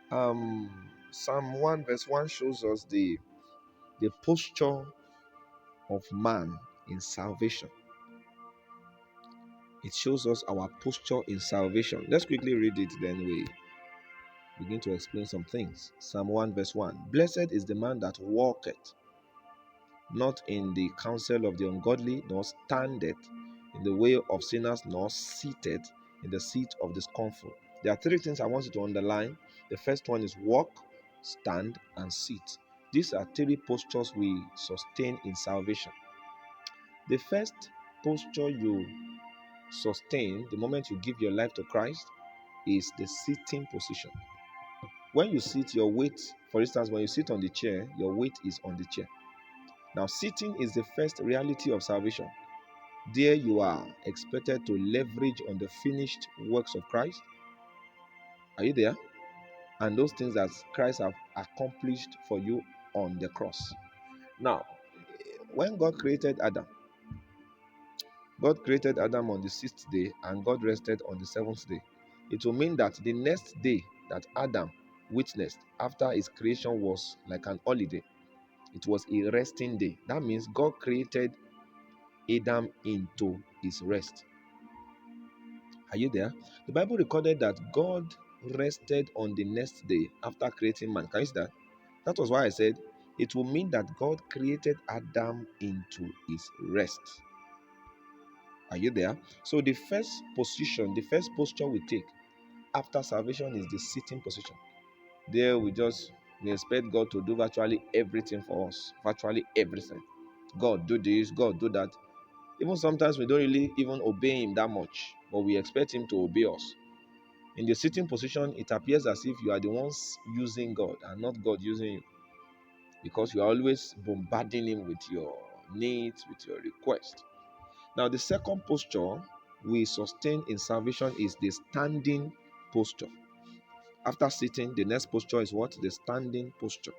Psalm 1 verse 1 shows us the posture of man in salvation. It shows us our posture in salvation. Let's quickly read it, then we begin to explain some things. Psalm 1 verse 1. Blessed is the man that walketh not in the counsel of the ungodly, nor standeth in the way of sinners, nor seated in the seat of the scornful. There are three things I want you to underline. The first one is walk, stand, and sit. These are three postures we sustain in salvation. The first posture you sustain the moment you give your life to Christ is the sitting position. When you sit, your weight, for instance, when you sit on the chair, your weight is on the chair. Now, sitting is the first reality of salvation. There you are expected to leverage on the finished works of Christ. Are you there? And those things that Christ have accomplished for you on the cross. Now, when God created Adam on the sixth day and God rested on the seventh day. It will mean that the next day that Adam witnessed after his creation was like an holiday. It was a resting day. That means God created Adam into his rest. Are you there? The Bible recorded that God rested on the next day after creating man. Can you see that? That was why I said it will mean that God created Adam into his rest. Are you there? So the first position, the first posture we take after salvation is the sitting position. There we expect God to do virtually everything for us. Virtually everything. God do this, God do that. Even sometimes we don't really even obey him that much, but we expect him to obey us. In the sitting position, it appears as if you are the ones using God and not God using you, because you are always bombarding him with your needs, with your requests. Now, the second posture we sustain in salvation is the standing posture. After sitting, the next posture is what? The standing posture.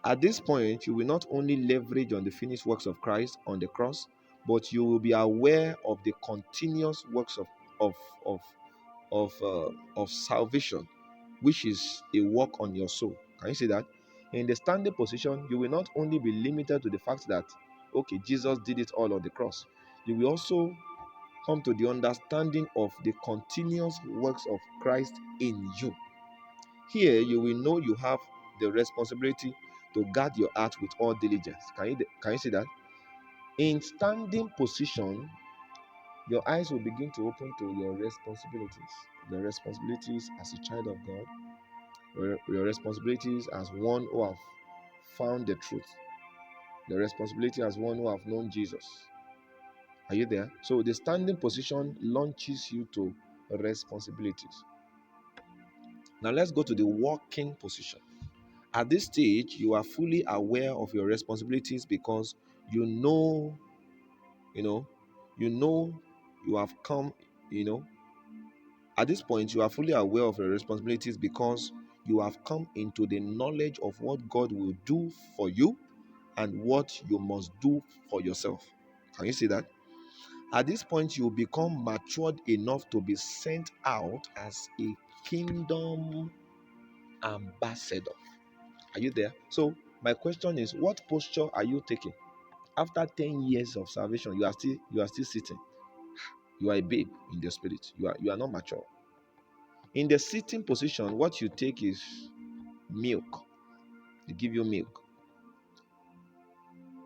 At this point, you will not only leverage on the finished works of Christ on the cross, but you will be aware of the continuous works of of of salvation, which is a work on your soul. Can you see that? In the standing position, you will not only be limited to the fact that, okay, Jesus did it all on the cross. You will also come to the understanding of the continuous works of Christ in you. Here, you will know you have the responsibility to guard your heart with all diligence. Can you see that? In standing position, your eyes will begin to open to your responsibilities. Your responsibilities as a child of God, your responsibilities as one who have found the truth, your responsibility as one who have known Jesus. Are you there? So the standing position launches you to responsibilities. Now let's go to the walking position. At this stage, you are fully aware of your responsibilities because you know, you know, you know you have come, you know. At this point, you are fully aware of your responsibilities because you have come into the knowledge of what God will do for you and what you must do for yourself. Can you see that? At this point, you become matured enough to be sent out as a kingdom ambassador. Are you there? So, my question is, what posture are you taking? After 10 years of salvation, you are still sitting. You are a babe in the spirit. You are not mature. In the sitting position, what you take is milk. They give you milk.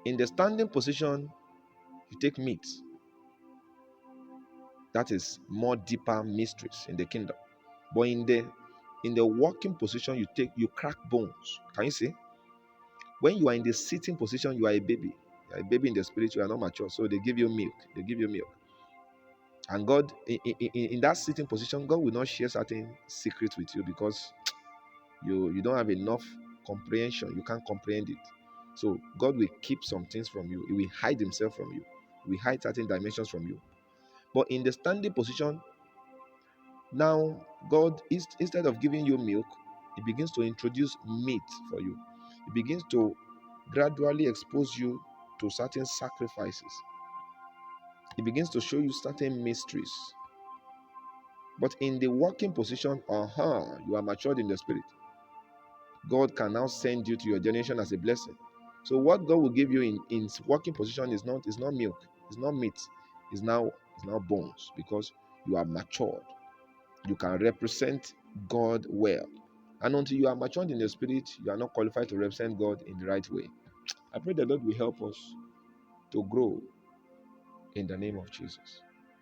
In the standing position, you take meat. That is more deeper mysteries in the kingdom. But in the walking position, you crack bones. Can you see? When you are in the sitting position, you are a baby. You are a baby in the spirit, you are not mature. So they give you milk. They give you milk. And God, in that sitting position, God will not share certain secrets with you because you don't have enough comprehension. You can't comprehend it. So God will keep some things from you. He will hide himself from you. He will hide certain dimensions from you. But in the standing position, now God, instead of giving you milk, he begins to introduce meat for you. He begins to gradually expose you to certain sacrifices. He begins to show you certain mysteries. But in the walking position, you are matured in the spirit. God can now send you to your generation as a blessing. So what God will give you in working position is not milk, it's not meat, it's now bones, because you are matured. You can represent God well. And until you are matured in the spirit, you are not qualified to represent God in the right way. I pray the Lord will help us to grow in the name of Jesus.